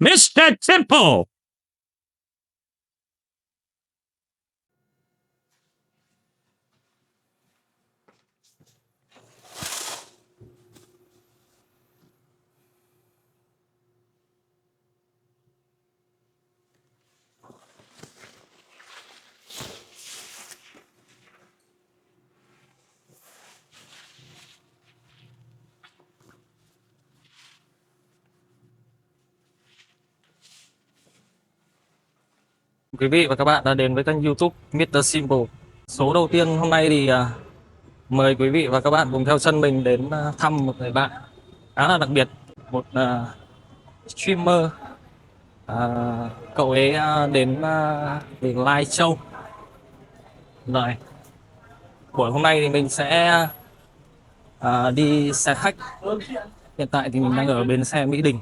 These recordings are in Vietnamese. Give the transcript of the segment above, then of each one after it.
Mr. Temple! Quý vị và các bạn đã đến với kênh YouTube Mr. Simple. Số đầu tiên hôm nay thì mời quý vị và các bạn cùng theo chân mình đến thăm một người bạn khá là đặc biệt, một streamer. Cậu ấy đến để live show. Rồi, buổi hôm nay thì mình sẽ đi xe khách. Hiện tại thì mình đang ở bến xe Mỹ Đình.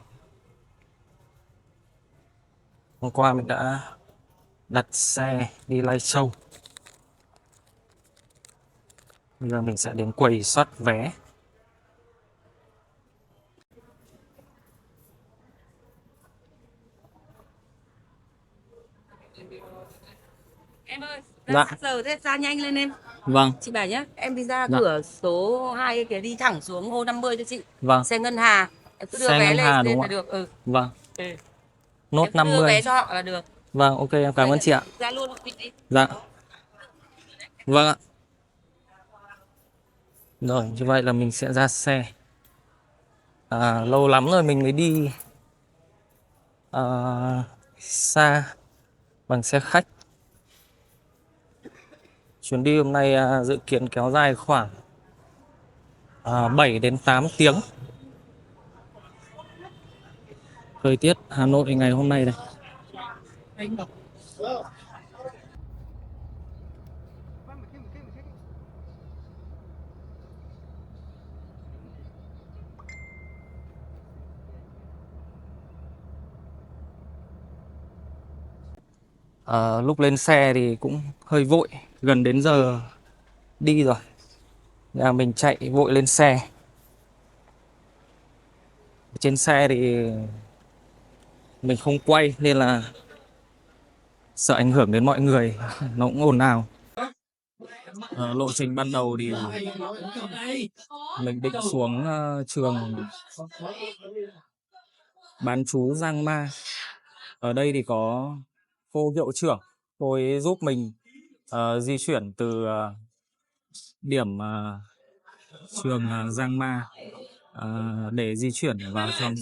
Hôm qua mình đã đặt xe đi live show. Bây giờ mình sẽ đến quầy soát vé. Em ơi, Dạ. giờ thế ra nhanh lên em. Vâng. Chị bảo nhá, em đi ra Dạ. cửa số 2 kia đi thẳng xuống ô 50 cho chị. Vâng. Xe Ngân Hà. Em cứ đưa Xe vé Ngân Hà lên đúng là không ạ? được. Ừ. Vâng. Ừ. Nốt Em cứ đưa 50. vé cho họ là được. Vâng, ok, em cảm ơn chị ạ. Ra luôn một tí đi. Dạ. Vâng ạ. Rồi, như vậy là mình sẽ ra xe. Lâu lắm rồi mình mới đi xa bằng xe khách. Chuyến đi hôm nay dự kiến kéo dài khoảng 7 đến 8 tiếng. Thời tiết Hà Nội ngày hôm nay đây. Lúc lên xe thì cũng hơi vội, gần đến giờ đi rồi. Nhà mình chạy vội lên xe. Trên xe thì mình không quay nên là sợ ảnh hưởng đến mọi người, nó cũng ồn ào. Lộ trình ban đầu thì mình định xuống trường bán trú Giang Ma. Ở đây thì có cô hiệu trưởng, cô ấy giúp mình di chuyển từ điểm trường Giang Ma để di chuyển vào trong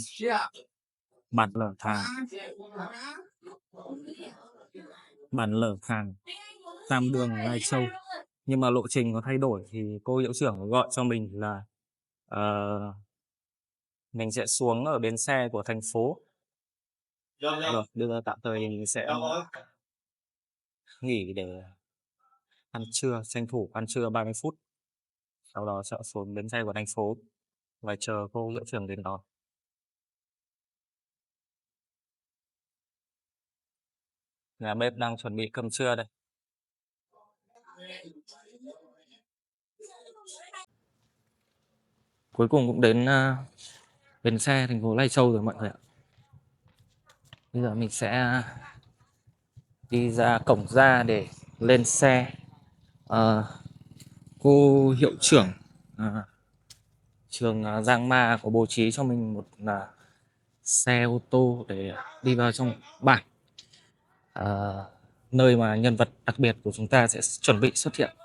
bản Lở Thàng. Bản Lở Thàng, Tam Đường, Lai Châu. Nhưng mà lộ trình có thay đổi thì cô hiệu trưởng gọi cho mình là mình sẽ xuống ở bến xe của thành phố. Rồi, bây giờ tạm thời mình sẽ nghỉ để ăn trưa, tranh thủ ăn trưa 30 phút. Sau đó sẽ xuống bến xe của thành phố và chờ cô hiệu trưởng đến đón. Nhà bếp đang chuẩn bị cơm trưa đây. Cuối cùng cũng đến bến xe thành phố Lai Châu rồi mọi người ạ. Bây giờ mình sẽ đi ra cổng ra để lên xe. Cô hiệu trưởng trường Giang Ma có bố trí cho mình một xe ô tô để đi vào trong bản, nơi mà nhân vật đặc biệt của chúng ta sẽ chuẩn bị xuất hiện.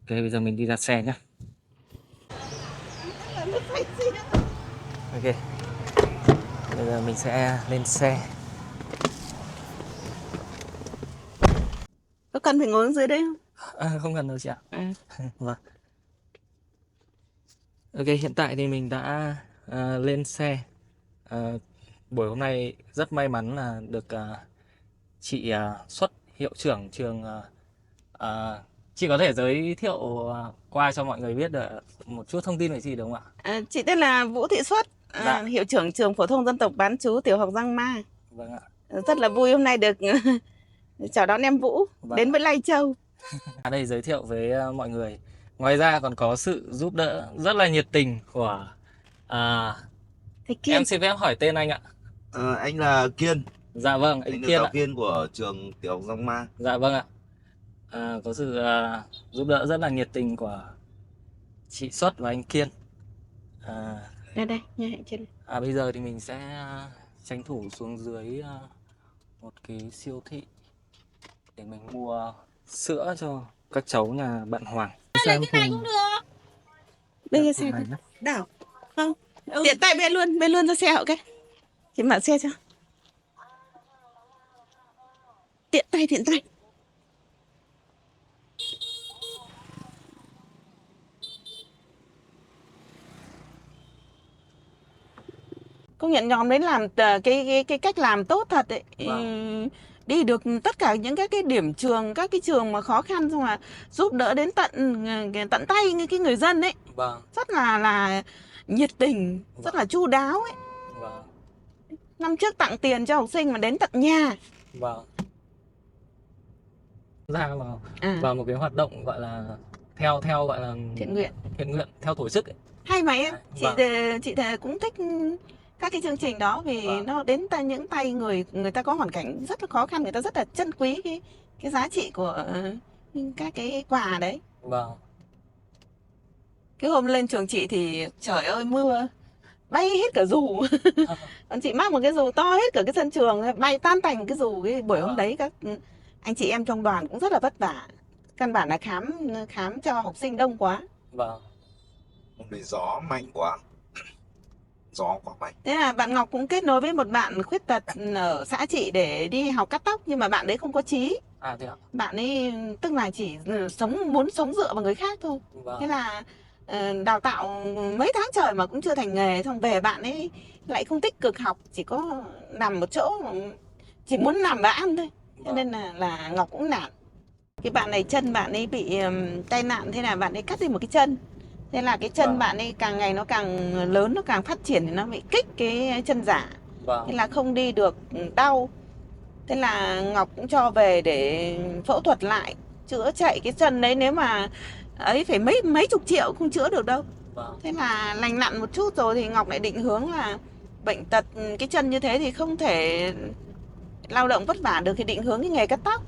Ok, bây giờ mình đi ra xe nhé. Ok, bây giờ mình sẽ lên xe. Có cần phải ngồi ở dưới đây không? Không cần đâu chị ạ. Vâng. Ok, hiện tại thì mình đã lên xe. Buổi hôm nay rất may mắn là được chị Xuất, hiệu trưởng trường. Chị có thể giới thiệu qua cho mọi người biết được một chút thông tin về chị được không ạ? Chị tên là Vũ Thị Xuất, Dạ. hiệu trưởng trường phổ thông dân tộc bán trú tiểu học Giang Ma. Vâng ạ. Rất là vui hôm nay được chào đón em Vũ đến với Lai Châu. Đây giới thiệu với mọi người. Ngoài ra còn có sự giúp đỡ rất là nhiệt tình của Thầy Kiên. em xin phép hỏi tên anh ạ. Anh là Kiên, Dạ vâng, anh anh là Kiên giáo ạ. viên của trường tiểu học Long Ma. Dạ vâng ạ. Có sự giúp đỡ rất là nhiệt tình của chị Xuất và anh Kiên. À, Đây đây, nha, trên. bây giờ thì mình sẽ tranh thủ xuống dưới một cái siêu thị để mình mua sữa cho các cháu nhà bạn Hoàng. Xem Cái này cũng được. Bên cái xe này. đảo. Không. Tiện tay bên luôn ra xe hậu cái. Chị mở xe cho. Tiện tay. Công nhận nhóm đấy làm cái cách làm tốt thật đấy. Vâng. Đi được tất cả những cái điểm trường, các cái trường mà khó khăn, xong là giúp đỡ đến tận tay cái người dân ấy, Vâng. rất là nhiệt tình, rất là chu đáo ấy. Vâng. Năm trước tặng tiền cho học sinh mà đến tận nhà. Vâng. Ra vào một cái hoạt động gọi là theo gọi là Thiện nguyện theo tổ chức ấy. hay mà em. Vâng. Chị thề cũng thích các cái chương trình đó vì Vâng. nó đến những tay người ta có hoàn cảnh rất là khó khăn, người ta rất là trân quý cái giá trị của các cái quà đấy. Vâng. Cái hôm lên trường chị thì trời ơi mưa bay hết cả dù. Còn chị mắc một cái dù to hết cả cái sân trường, bay tan tành cái dù. Cái buổi hôm đấy các anh chị em trong đoàn cũng rất là vất vả, căn bản là khám cho học sinh đông quá. Vâng. Hôm đấy gió mạnh quá, gió quá mạnh. Thế là bạn Ngọc cũng kết nối với một bạn khuyết tật ở xã chị để đi học cắt tóc, nhưng mà bạn đấy không có chí. Thế ạ. Bạn ấy tức là chỉ muốn sống dựa vào người khác thôi. Vâng. Thế là đào tạo mấy tháng trời mà cũng chưa thành nghề, xong về bạn ấy lại không tích cực học, chỉ có nằm một chỗ, chỉ muốn nằm và ăn thôi. Cho nên là Ngọc cũng nản. Cái bạn này chân bạn ấy bị tai nạn, thế là bạn ấy cắt đi một cái chân. Thế là cái chân bạn ấy càng ngày nó càng lớn, nó càng phát triển thì nó bị kích cái chân giả. Thế là không đi được, đau. Thế là Ngọc cũng cho về để phẫu thuật lại, chữa chạy cái chân đấy, nếu mà ấy phải mấy chục triệu không chữa được đâu. Thế là lành lặn một chút rồi thì Ngọc lại định hướng là bệnh tật cái chân như thế thì không thể lao động vất vả được, thì định hướng cái nghề cắt tóc.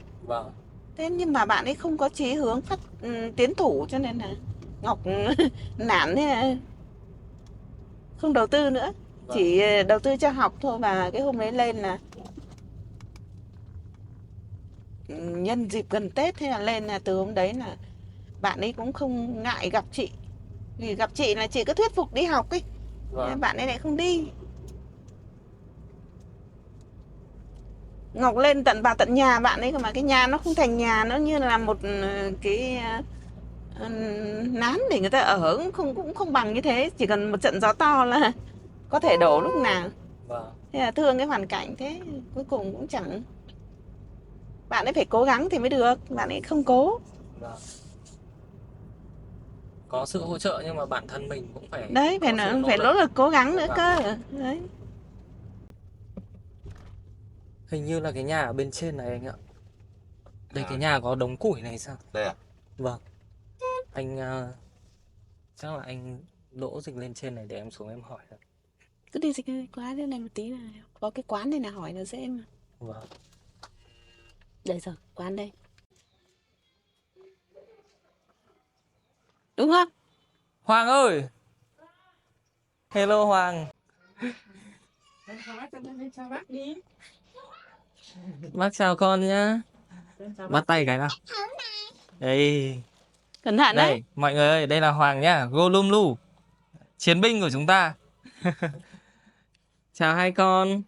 Thế nhưng mà bạn ấy không có chí hướng tiến thủ, cho nên là Ngọc nản, thế là không đầu tư nữa. Chỉ đầu tư cho học thôi. Và cái hôm đấy lên là nhân dịp gần Tết, thế là lên là từ hôm đấy là bạn ấy cũng không ngại gặp chị. Vì gặp chị là chị cứ thuyết phục đi học ấy. Bạn ấy lại không đi. Ngọc lên vào tận nhà bạn ấy, mà cái nhà nó không thành nhà, nó như là một cái nán để người ta ở, cũng không bằng như thế. Chỉ cần một trận gió to là có thể đổ lúc nào. Thế là thương cái hoàn cảnh, thế cuối cùng cũng chẳng. Bạn ấy phải cố gắng thì mới được, bạn ấy không cố. Có sự hỗ trợ nhưng mà bản thân mình cũng phải đấy, phải nỗ lực cố gắng nữa cơ. Đấy. Hình như là cái nhà ở bên trên này anh ạ. Đây cái nhà có đống củi này sao? Đây à? Vâng. Anh chắc là anh đỗ dịch lên trên này để em xuống em hỏi. Cứ đi dịch quán đây này một tí, là có cái quán này là hỏi là dễ mà. Vâng. Đây rồi, quán đây. Đúng không? Hoàng ơi. Hello Hoàng. Chào bác đi. Bác chào con nhá. Bắt tay cái nào. Đây. Cẩn thận Đây, đấy. mọi người ơi, đây là Hoàng nhá, Golumlu, chiến binh của chúng ta. Chào hai con.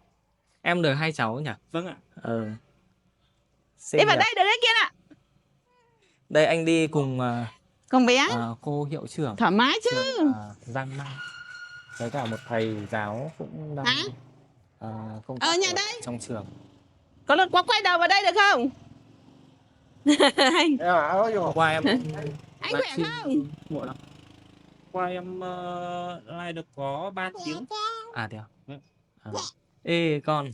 Em được hai cháu nhỉ? Vâng ạ. Đi vào đây, được đấy kia ạ. Đây anh đi cùng Con bé. cô hiệu trưởng. Thoải mái chứ. Giang Mai. Với cả một thầy giáo cũng đang công tác Ở nhà đây. trong trường. Có lần quá quay đầu vào đây được không? Anh. Qua em. Anh khỏe không? Muộn lắm. Qua em like được có 3 tiếng. Thế à? Ê con.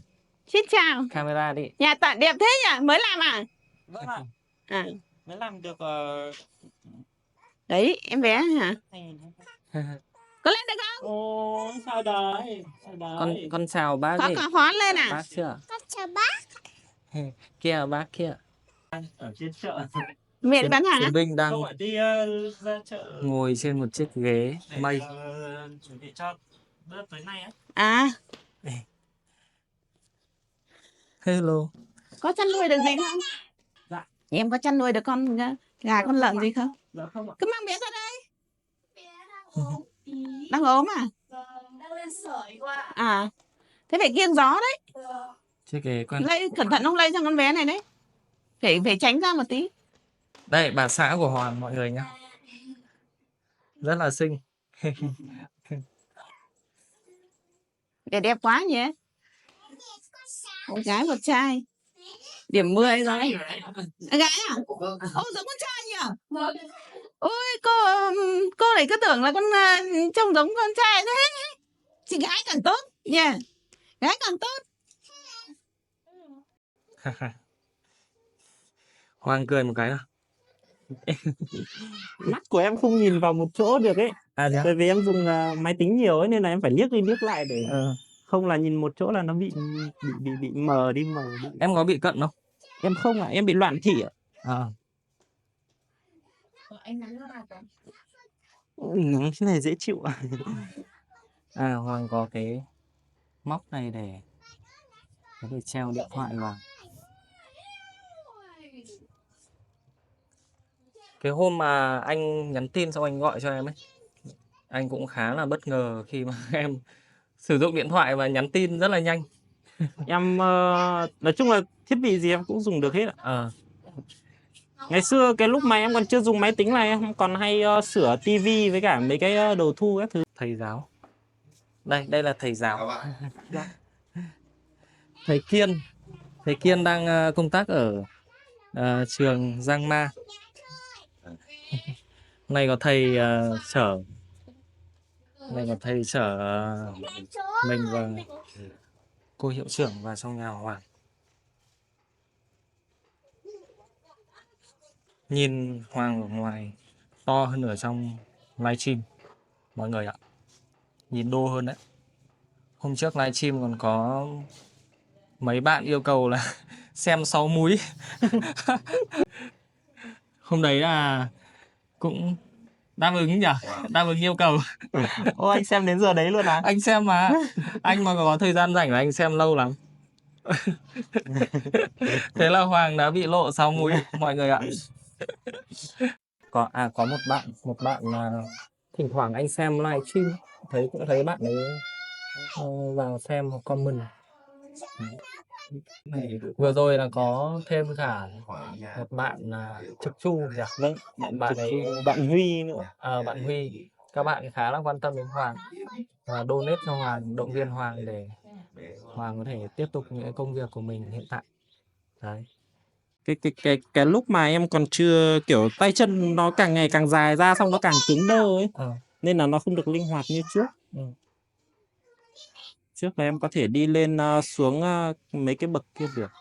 Xin chào. Camera đi. Nhà tận đẹp thế nhỉ? Mới làm à? Vâng ạ. Mới làm được Đấy, em bé hả? Có lên được không? Ồ, sao đấy? Sao đấy? Con chào bác Khó đi. có hoán lên à? Bác chưa? Con chào bác. Kia bác kia. Ở trên chợ. Mẹ đi bán hàng á? Chiến binh đang Không phải đi ra chợ. ngồi trên một chiếc ghế Để, mây. chuẩn bị cho bữa tối nay á. À, Hello. có chăn nuôi được gì không? Dạ. Em có chăn nuôi được con gà con lợn gì không? Dạ không ạ. Cứ mang bé ra đây. Bé đang ốm tí. Đang ốm à? Vâng, đang lên sởi qua. À, thế phải kiêng gió đấy. Vâng. Chiếc ghế con. Lây cẩn thận không lây cho con bé này đấy. Phải tránh ra một tí. Đây bà xã của Hoàng mọi người nhá. Rất là xinh. Để đẹp quá nhỉ? Một gái một trai. Điểm 10 rồi. À, gái à? Ô, giống con trai nhỉ? Ôi, cô này cứ tưởng là con trông giống con trai thế. Chị gái càng tốt nha. Gái càng tốt. Hoàng cười một cái nào. Mắt của em không nhìn vào một chỗ được ấy. À thế à? Bởi vì em dùng máy tính nhiều ấy nên là em phải liếc đi liếc lại để không là nhìn một chỗ là nó bị mờ đi mờ đi. Em có bị cận không? Em không ạ, em bị loạn thị ạ. À. Nắng thế này dễ chịu ạ. À Hoàng có cái móc này để có thể treo điện thoại vào. Cái hôm mà anh nhắn tin xong anh gọi cho em ấy, anh cũng khá là bất ngờ khi mà em sử dụng điện thoại và nhắn tin rất là nhanh. Em nói chung là thiết bị gì em cũng dùng được hết ạ. Ờ. Ngày xưa cái lúc mà em còn chưa dùng máy tính này em còn hay sửa tivi với cả mấy cái đồ thu các thứ. Thầy giáo. Đây là thầy giáo. Các bạn. Thầy Kiên đang công tác ở trường Giang Ma. Này có thầy chở mình và cô hiệu trưởng vào trong nhà Hoàng. Nhìn Hoàng ở ngoài to hơn ở trong livestream mọi người ạ. Nhìn đô hơn đấy. Hôm trước livestream còn có mấy bạn yêu cầu là xem 6 múi. Hôm đấy là cũng đáp ứng nhỉ? Đáp ứng yêu cầu. Ô anh xem đến giờ đấy luôn à? Anh xem mà. Anh mà có thời gian rảnh là anh xem lâu lắm. Thế là Hoàng đã bị lộ 6 múi mọi người ạ. Có một bạn là thỉnh thoảng anh xem livestream cũng thấy bạn ấy vào xem một comment. Vừa rồi là có thêm cả một bạn là Trực Chu nhỉ? Vâng, bạn ấy bạn Huy nữa. Bạn Huy. Các bạn khá là quan tâm đến Hoàng và donate cho Hoàng, động viên Hoàng để Hoàng có thể tiếp tục những công việc của mình hiện tại. Đấy. Cái lúc mà em còn chưa kiểu tay chân nó càng ngày càng dài ra xong nó càng cứng đơ ấy. Nên là nó không được linh hoạt như trước. Trước là em có thể đi lên xuống mấy cái bậc kia được.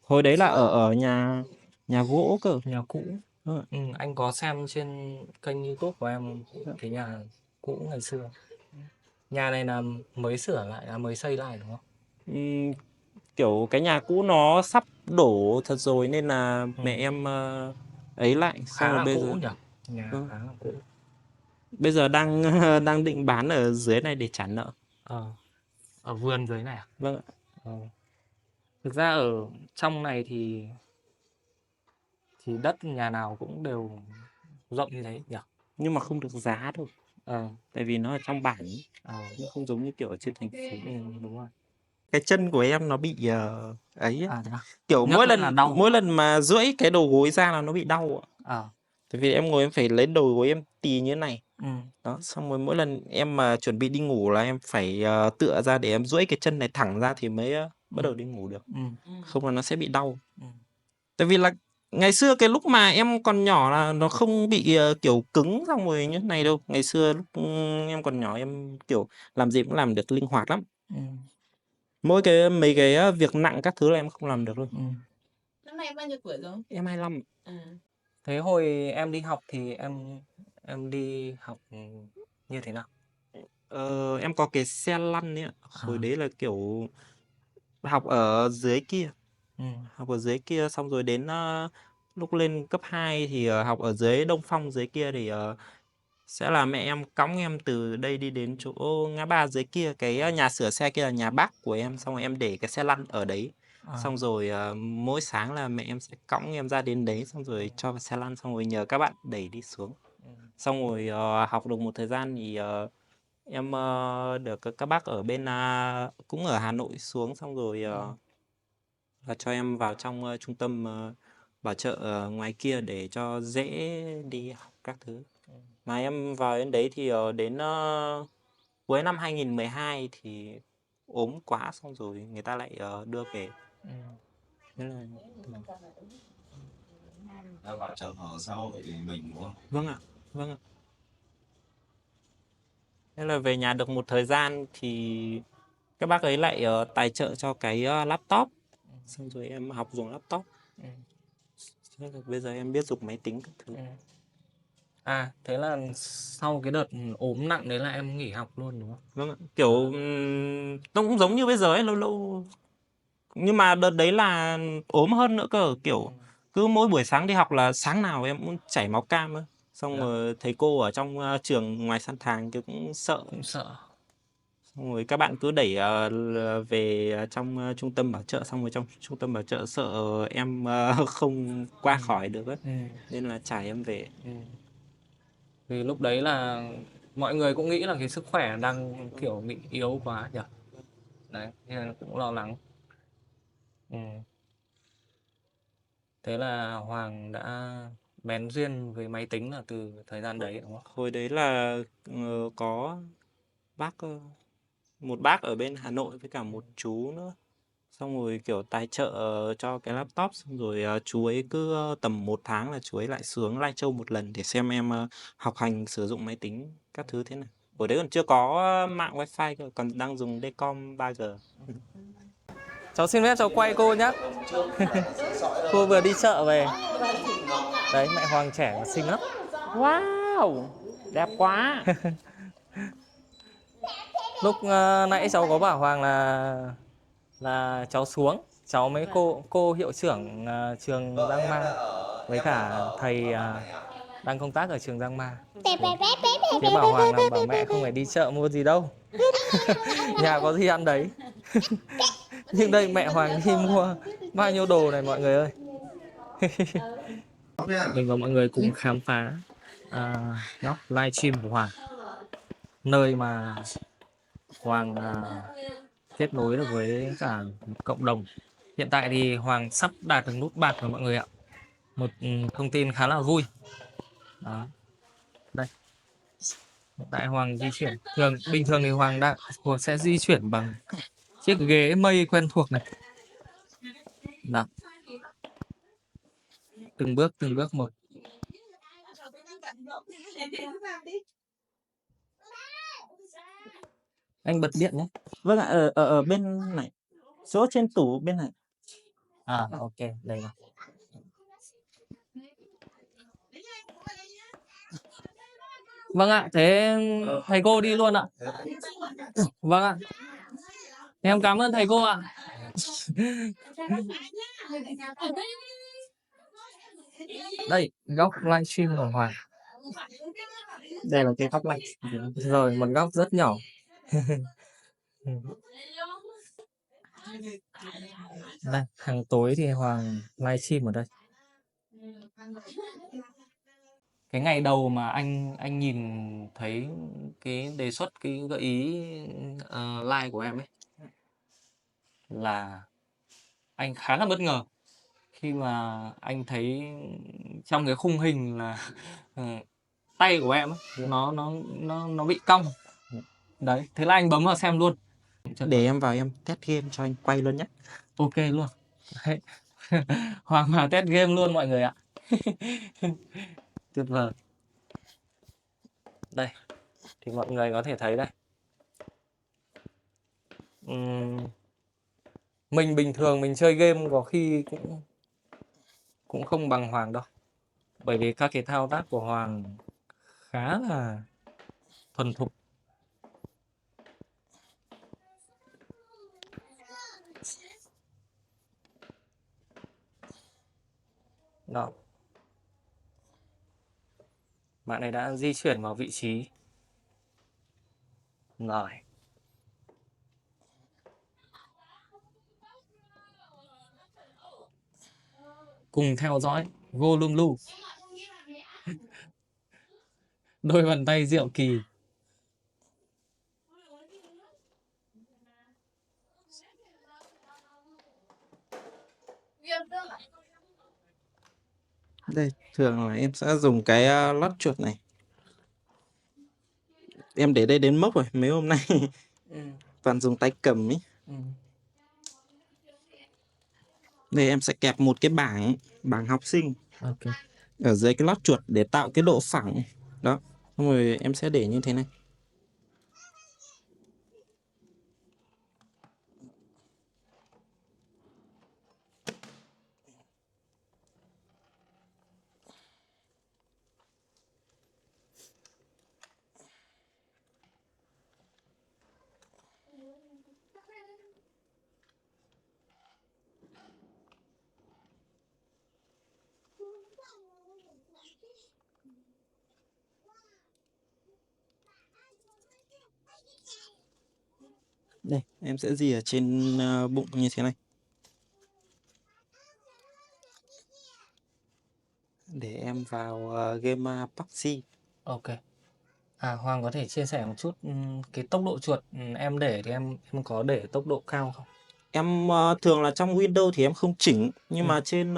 Hồi đấy là ở nhà gỗ cơ. Nhà cũ. Anh có xem trên kênh YouTube của em cái nhà cũ ngày xưa. Nhà này là mới sửa lại, là mới xây lại đúng không? Kiểu cái nhà cũ nó sắp đổ thật rồi nên là mẹ em ấy lại. Khá là bây cũ giờ nhỉ? Nhà khá là cũ. Bây giờ đang định bán ở dưới này để trả nợ. Ở vườn dưới này à? Vâng ạ. Thực ra ở trong này thì đất nhà nào cũng đều rộng như thế nhỉ? Nhưng mà không được giá đâu. Tại vì nó ở trong bản. Nó không giống như kiểu ở trên thành phố. Đúng rồi. Cái chân của em nó bị ấy. Kiểu mỗi lần mà duỗi cái đầu gối ra là nó bị đau ạ. Tại vì em ngồi em phải lấy đầu gối em tì như thế này. Đó, xong rồi mỗi lần em mà chuẩn bị đi ngủ là em phải tựa ra để em duỗi cái chân này thẳng ra thì mới bắt đầu đi ngủ được. Không là nó sẽ bị đau. Tại vì là ngày xưa cái lúc mà em còn nhỏ là nó không bị kiểu cứng xong rồi như thế này đâu. Ngày xưa lúc em còn nhỏ em kiểu làm gì cũng làm được linh hoạt lắm. Mấy cái việc nặng các thứ là em không làm được luôn. Năm nay em bao nhiêu tuổi rồi? Em 25. Thế hồi em đi học thì em đi học như thế nào? Em có cái xe lăn ấy ạ. Hồi À. đấy là kiểu học ở dưới kia. Ừ. Học ở dưới kia xong rồi đến lúc lên cấp 2 thì học ở dưới Đông Phong dưới kia thì sẽ là mẹ em cõng em từ đây đi đến chỗ ngã ba dưới kia. Cái nhà sửa xe kia là nhà bác của em. Xong rồi em để cái xe lăn ở đấy. À. Xong rồi mỗi sáng là mẹ em sẽ cõng em ra đến đấy. Xong rồi cho vào xe lăn. Xong rồi nhờ các bạn đẩy đi xuống. Xong rồi học được một thời gian thì em được các bác ở bên cũng ở Hà Nội xuống. Xong rồi là cho em vào trong trung tâm bảo trợ ngoài kia để cho dễ đi học các thứ. Mà em vào đến đấy thì đến cuối năm 2012 thì ốm quá xong rồi người ta lại đưa về. Nên là Đã bảo trợ ở xã hội thì mình đúng không? vâng ạ, vâng ạ. Thế là về nhà được một thời gian thì các bác ấy lại tài trợ cho cái laptop. Xong rồi em học dùng laptop. Thế là bây giờ em biết dùng máy tính các thứ. À, thế là sau cái đợt ốm nặng đấy là em nghỉ học luôn đúng không? Vâng ạ. Kiểu nó cũng giống như bây giờ ấy, lâu lâu. Nhưng mà đợt đấy là ốm hơn nữa cơ, kiểu cứ mỗi buổi sáng đi học là sáng nào em cũng chảy máu cam ấy. Xong rồi thầy cô ở trong trường ngoài sân thàng kia cũng sợ. Cũng sợ. Xong rồi các bạn cứ đẩy về trong trung tâm bảo trợ, xong rồi trong trung tâm bảo trợ sợ em không qua khỏi được ấy. Nên là trả em về. Vì lúc đấy là mọi người cũng nghĩ là cái sức khỏe đang kiểu bị yếu quá nhỉ. Đấy, nên là cũng lo lắng. Thế là Hoàng đã bén duyên với máy tính là từ thời gian đấy đúng không? Hồi đấy là có bác một bác ở bên Hà Nội với cả một chú nữa. Xong rồi kiểu tài trợ cho cái laptop. Xong rồi chú ấy cứ tầm 1 tháng là chú ấy lại xuống Lai Châu một lần để xem em học hành sử dụng máy tính các thứ thế nào. Hồi đấy còn chưa có mạng wifi cơ, còn đang dùng Decom 3G. Cháu xin phép cháu quay cô nhé. Cô vừa đi chợ về. Đấy, mẹ Hoàng trẻ xinh lắm. Wow, đẹp quá. Lúc nãy cháu có bảo Hoàng là cháu xuống, cháu mấy cô hiệu trưởng trường Giang Ma với cả thầy đang công tác ở trường Giang Ma. Thế bảo Hoàng là bảo mẹ không phải đi chợ mua gì đâu. Nhà có gì ăn đấy. Nhưng đây mẹ Hoàng đi mua bao nhiêu đồ này mọi người ơi. Mình và mọi người cùng khám phá góc livestream của Hoàng, nơi mà Hoàng kết nối được với cả cộng đồng. Hiện tại thì Hoàng sắp đạt được nút bạc rồi mọi người ạ. Một thông tin khá là vui. Đó. Đây. Hiện tại Hoàng di chuyển bình thường thì Hoàng sẽ di chuyển bằng chiếc ghế mây quen thuộc này. Đó. Từng bước một. Anh bật điện nhé. Vâng ạ, ở bên này. Chỗ trên tủ bên này. À, ok, đây rồi. Vâng ạ, thế thầy cô đi luôn ạ. Vâng ạ. Em cảm ơn thầy cô ạ. Đây, góc livestream của Hoàng. Đây là cái góc livestream. Rồi, một góc rất nhỏ. Đây, hàng tối thì Hoàng livestream ở đây. Cái ngày đầu mà anh nhìn thấy cái đề xuất, cái gợi ý like của em ấy, là anh khá là bất ngờ khi mà anh thấy trong cái khung hình là tay của em ấy, nó bị cong. Đấy, thế là anh bấm vào xem luôn. Để em vào em test game cho anh quay luôn nhé. Ok luôn. Đấy. Hoàng vào test game luôn mọi người ạ. Tuyệt vời. Đây, thì mọi người có thể thấy đây. Mình bình thường mình chơi game có khi cũng không bằng Hoàng đâu. Bởi vì các cái thao tác của Hoàng khá là thuần thục. Đó. Bạn ấy đã di chuyển vào vị trí. Rồi. Cùng theo dõi Golum Lu. Đôi bàn tay diệu kỳ. Đây, thường là em sẽ dùng cái lót chuột này. Em để đây đến mốc rồi, mấy hôm nay toàn dùng tay cầm ấy. Đây em sẽ kẹp một cái bảng học sinh ở dưới cái lót chuột để tạo cái độ phẳng. Đó, xong rồi em sẽ để như thế này. Đây, em sẽ ghi ở trên bụng như thế này. Để em vào game PUBG. Ok. Hoàng có thể chia sẻ một chút cái tốc độ chuột em để thì em có để tốc độ cao không? Em thường là trong Windows thì em không chỉnh, nhưng mà trên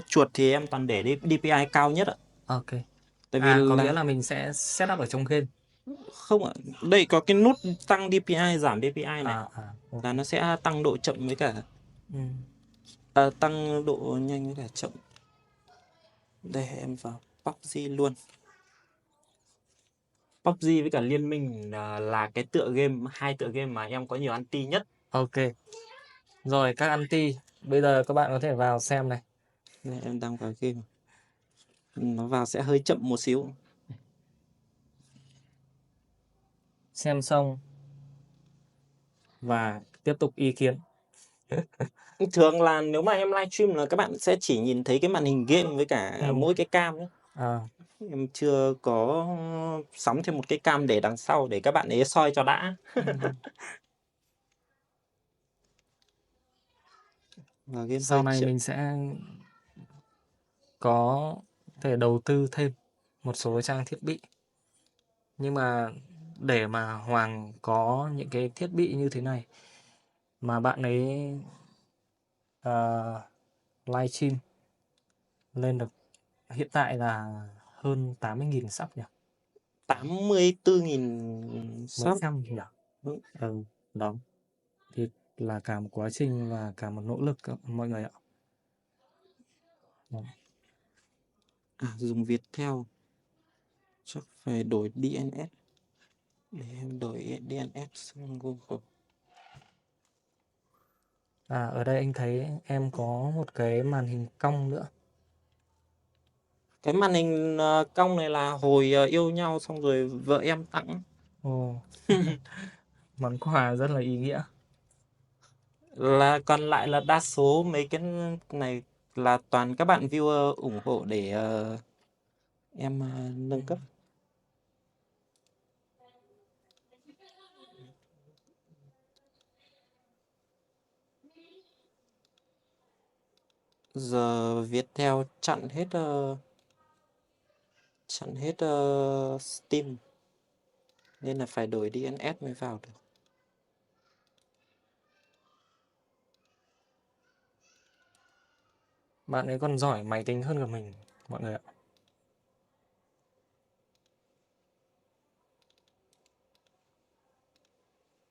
chuột thì em toàn để DPI cao nhất ạ. Ok. Tại vì có nghĩa là mình sẽ setup ở trong game. Không ạ, đây có cái nút tăng DPI, giảm DPI này. Okay. Là nó sẽ tăng độ chậm với cả tăng độ nhanh với cả chậm. Đây em vào PUBG luôn. PUBG với cả Liên Minh là cái hai tựa game mà em có nhiều anti nhất. Ok. Rồi các anti, bây giờ các bạn có thể vào xem này. Đây, em đang vào game. Nó vào sẽ hơi chậm một xíu. Xem xong và tiếp tục ý kiến. Thường là nếu mà em livestream là các bạn sẽ chỉ nhìn thấy cái màn hình game với cả mỗi cái cam nhé. Em chưa có sắm thêm một cái cam để đằng sau để các bạn ấy soi cho đã. Sau này mình sẽ có thể đầu tư thêm một số trang thiết bị. Nhưng mà để mà Hoàng có những cái thiết bị như thế này mà bạn ấy livestream lên được hiện tại là hơn 80.000 sub nhỉ? 84.000 sub. 100 nhỉ? Đó. Thì là cả một quá trình và cả một nỗ lực mọi người ạ. Dùng Viettel chắc phải đổi DNS. Để em đổi DNS sang Google. Ở đây anh thấy em có một cái màn hình cong nữa. Cái màn hình cong này là hồi yêu nhau xong rồi vợ em tặng. Món quà rất là ý nghĩa. Là còn lại là đa số mấy cái này là toàn các bạn viewer ủng hộ để em nâng cấp. Giờ Viettel chặn hết Steam nên là phải đổi DNS mới vào được. Bạn ấy còn giỏi máy tính hơn cả mình mọi người ạ.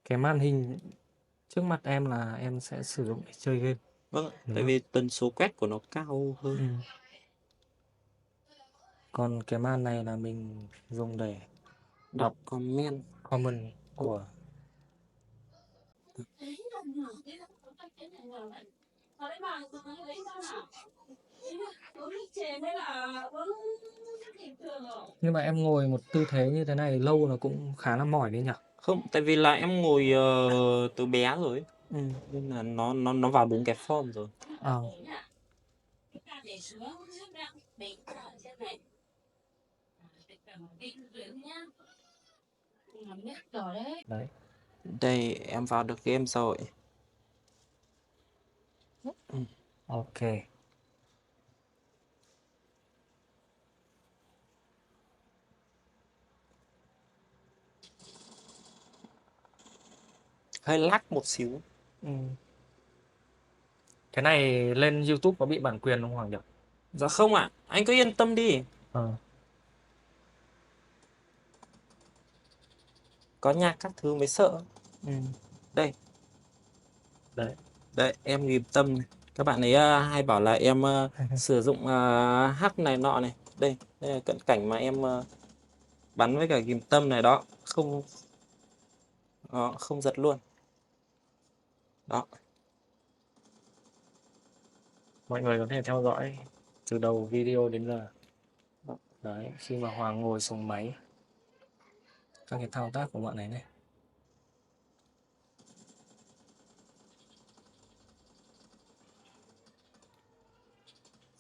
Cái màn hình trước mặt em là em sẽ sử dụng để chơi game. Vâng, tại vì tần số quét của nó cao hơn. Còn cái màn này là mình dùng để đọc comment của Nhưng mà em ngồi một tư thế như thế này lâu là cũng khá là mỏi đấy nhỉ? Không, tại vì là em ngồi từ bé rồi ấy. Nên là nó vào đúng cái form rồi. Ờ. Đấy. Đây em vào được game rồi. Ok. Hơi lag một xíu. Cái này lên YouTube có bị bản quyền không Hoàng nhỉ? Dạ không ạ, anh cứ yên tâm đi. Ờ. Có nhạc các thứ mới sợ. Đây. Đấy, em ghim tâm này. Các bạn ấy hay bảo là em sử dụng hack này nọ này. Đây là cận cảnh mà em bắn với cả ghim tâm này đó. Không giật luôn. Đó. Mọi người có thể theo dõi từ đầu video đến giờ. Đấy, khi mà Hoàng ngồi xuống máy, các cái thao tác của bạn ấy này.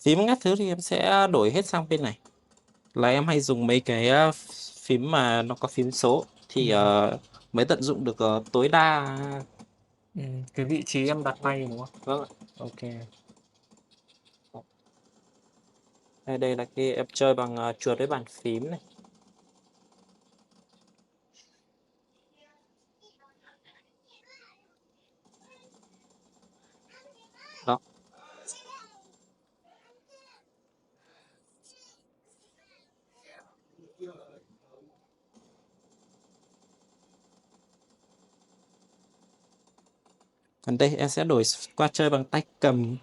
Phím các thứ thì em sẽ đổi hết sang bên này. Là em hay dùng mấy cái phím mà nó có phím số thì mới tận dụng được tối đa. Cái vị trí em đặt tay đúng không? Vâng ạ. Ok. Đây là cái em chơi bằng chuột với bàn phím này. Đó. Còn đây em sẽ đổi qua chơi bằng tay cầm.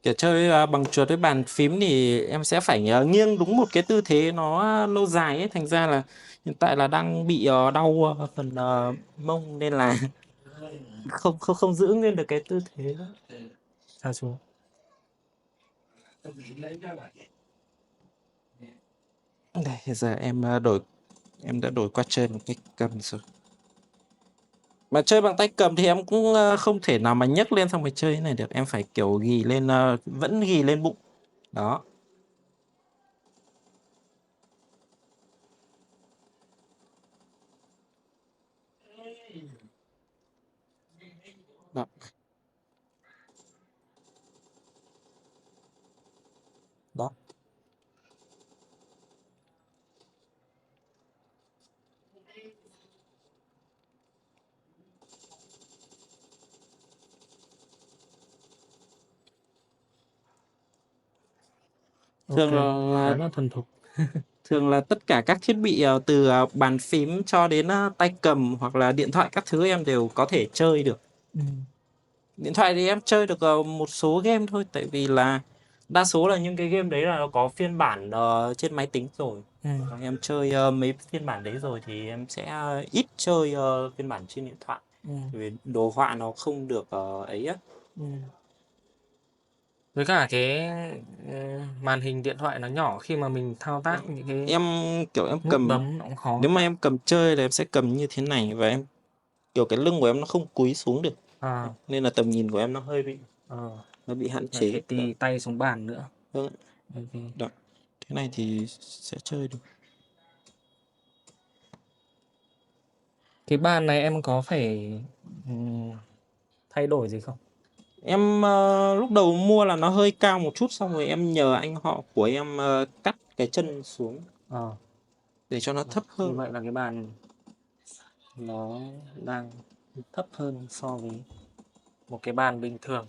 Kiểu chơi bằng chuột với bàn phím thì em sẽ phải nghiêng đúng một cái tư thế nó lâu dài ấy. Thành ra là hiện tại là đang bị đau phần mông nên là không giữ nguyên được cái tư thế đó. Sao xuống? Đây, giờ em đã đổi qua chơi bằng tay cầm rồi. Mà chơi bằng tay cầm thì em cũng không thể nào mà nhấc lên xong rồi chơi thế này được. Em phải kiểu ghi lên, vẫn ghi lên bụng. Đó. Đó. Đó. Thường Khá là là thuần thục. thường là tất cả các thiết bị từ bàn phím cho đến tay cầm hoặc là điện thoại các thứ em đều có thể chơi được. Điện thoại thì em chơi được một số game thôi, tại vì là đa số là những cái game đấy là nó có phiên bản trên máy tính rồi. Còn em chơi mấy phiên bản đấy rồi thì em sẽ ít chơi phiên bản trên điện thoại. Vì đồ họa nó không được ấy á. Với cả cái màn hình điện thoại nó nhỏ, khi mà mình thao tác những cái Em kiểu em nút cầm, bấm nó cũng khó. nếu mà em cầm chơi là em sẽ cầm như thế này và em kiểu cái lưng của em nó không cúi xuống được. Nên là tầm nhìn của em nó hơi bị hạn Lại chế. phải tì tay xuống bàn nữa. Vâng. Đó. Thế này thì sẽ chơi được. Cái bàn này em có phải thay đổi gì không? Em lúc đầu mua là nó hơi cao một chút, xong rồi em nhờ anh họ của em cắt cái chân xuống để cho nó thấp Như hơn. vậy là cái bàn nó đang thấp hơn so với một cái bàn bình thường.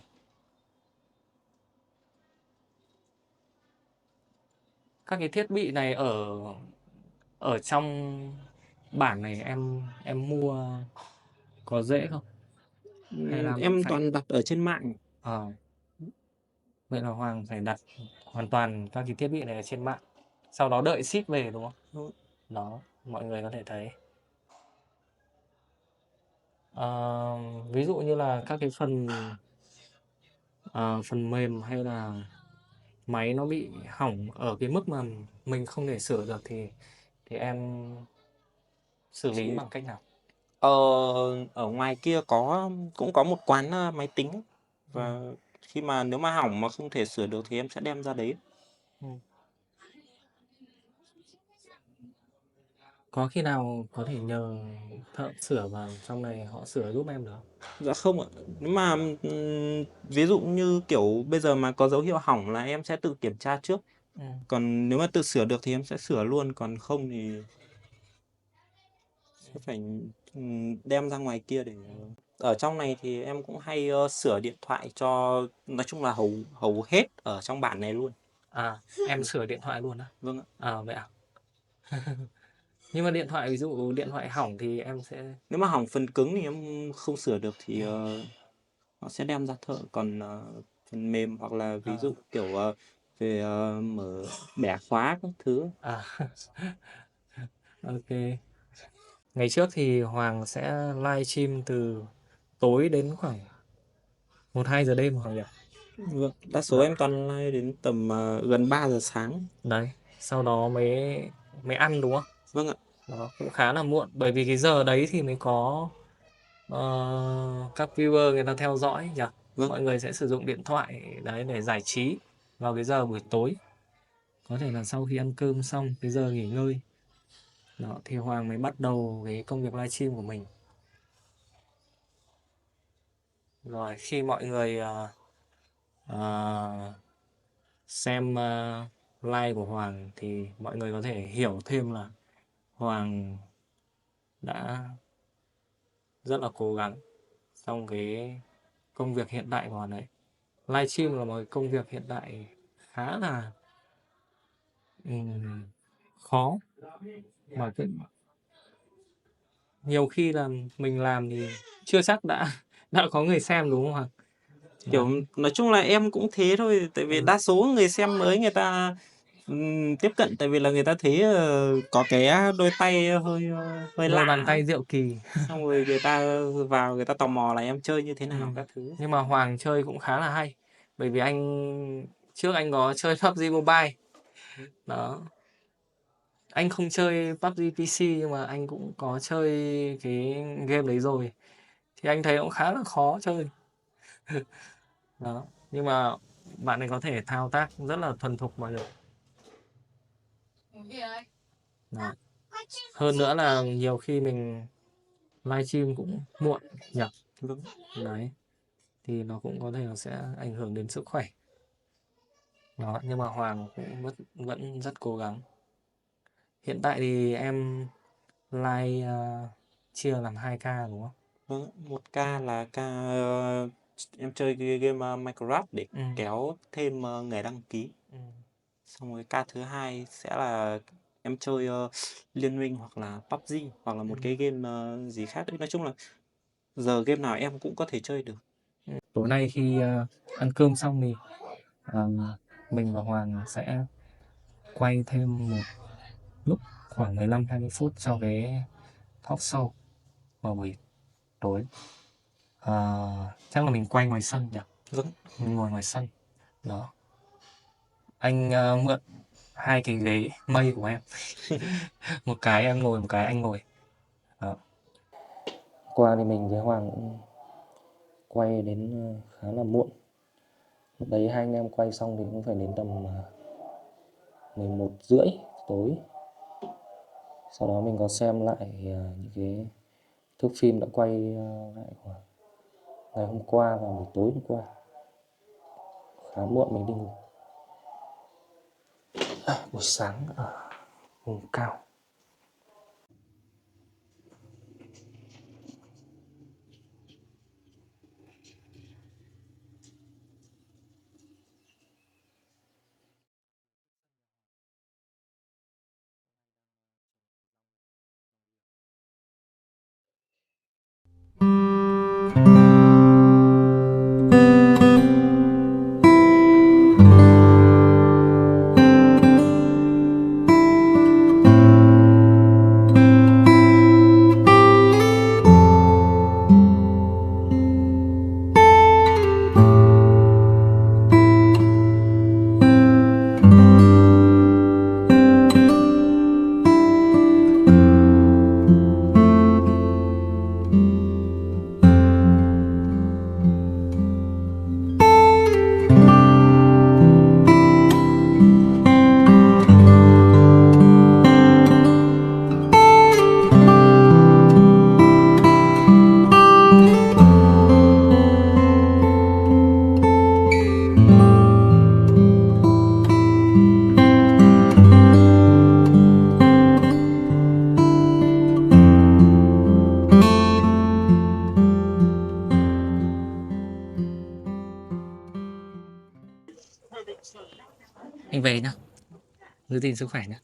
Các cái thiết bị này ở trong bản này em mua có dễ không? Hay là Em phải toàn đặt ở trên mạng. vậy là Hoàng phải đặt hoàn toàn các cái thiết bị này ở trên mạng, sau đó đợi ship về đúng không? Đó, mọi người có thể thấy. Ví dụ như là các cái phần mềm hay là máy nó bị hỏng ở cái mức mà mình không thể sửa được thì em xử lý bằng cách nào? Ờ, ở ngoài kia cũng có một quán máy tính, và khi mà nếu mà hỏng mà không thể sửa được thì em sẽ đem ra đấy. Ừ. Có khi nào có thể nhờ thợ sửa vào trong này họ sửa giúp em được không? Dạ không ạ. Nếu mà ví dụ như kiểu bây giờ mà có dấu hiệu hỏng là em sẽ tự kiểm tra trước. Ừ. Còn nếu mà tự sửa được thì em sẽ sửa luôn, còn không thì sẽ phải đem ra ngoài kia để ở trong này thì em cũng hay sửa điện thoại cho, nói chung là hầu hầu hết ở trong bản này luôn. À, em sửa điện thoại luôn á? Vâng ạ. À vậy à? Nhưng mà điện thoại, ví dụ điện thoại hỏng thì em sẽ... Nếu mà hỏng phần cứng thì em không sửa được thì họ sẽ đem ra thợ. Còn phần mềm hoặc là ví dụ kiểu về mở bẻ khóa các thứ. À, ok. Ngày trước thì Hoàng sẽ live stream từ tối đến khoảng 1-2 giờ đêm Hoàng nhỉ? Vâng, đa số em toàn live đến tầm gần 3 giờ sáng. Đấy, sau đó mới ăn đúng không? Vâng ạ. Đó, cũng khá là muộn, bởi vì cái giờ đấy thì mới có các viewer người ta theo dõi nhỉ? Vâng. Mọi người sẽ sử dụng điện thoại đấy để giải trí vào cái giờ buổi tối. Có thể là sau khi ăn cơm xong, cái giờ nghỉ ngơi. Đó, thì Hoàng mới bắt đầu cái công việc livestream của mình. Rồi khi mọi người xem live của Hoàng thì mọi người có thể hiểu thêm là Hoàng đã rất là cố gắng trong cái công việc hiện tại của Hoàng ấy. Livestream là một công việc hiện tại khá là khó, mà nhiều khi là mình làm thì chưa chắc đã có người xem đúng không Hoàng? Kiểu nói chung là em cũng thế thôi, tại vì đa số người xem mới người ta tiếp cận tại vì là người ta thấy có cái đôi tay hơi Đôi lạ, bàn tay diệu kỳ. xong rồi người ta vào người ta tò mò là em chơi như thế nào các thứ. Nhưng mà Hoàng chơi cũng khá là hay, bởi vì anh trước anh có chơi PUBG Mobile đó. Anh không chơi PUBG PC nhưng mà anh cũng có chơi cái game đấy rồi, thì anh thấy cũng khá là khó chơi. Đó, nhưng mà bạn ấy có thể thao tác rất là thuần thục mà được. Đó. Hơn nữa là nhiều khi mình livestream cũng muộn nhỉ? Vâng. Đấy, thì nó cũng có thể nó sẽ ảnh hưởng đến sức khỏe. Đó, nhưng mà Hoàng cũng vẫn rất cố gắng. Hiện tại thì em live chia làm 2K đúng không? Vâng, một ca là ca em chơi cái game Minecraft để kéo thêm người đăng ký. Xong rồi ca thứ hai sẽ là em chơi Liên Minh hoặc là PUBG hoặc là một cái game gì khác đấy. Nói chung là giờ game nào em cũng có thể chơi được. Tối nay khi ăn cơm xong thì mình và Hoàng sẽ quay thêm một lúc khoảng 15-20 phút cho cái talk show vào buổi tối. Chắc là mình quay ngoài sân nhỉ? Vâng. Mình ngồi ngoài sân. Đó. Anh mượn 2 cái ghế mây của em. Một cái em ngồi, một cái anh ngồi. Đó. Qua thì mình với Hoàng cũng quay đến khá là muộn. Lúc đấy hai anh em quay xong thì cũng phải đến tầm 11:30 tối. Sau đó mình có xem lại những cái thước phim đã quay lại của ngày hôm qua và buổi tối hôm qua. Khá muộn mình đi ngủ. Buổi sáng ở vùng cao. Mình về nhá. Giữ gìn sức khỏe nhá.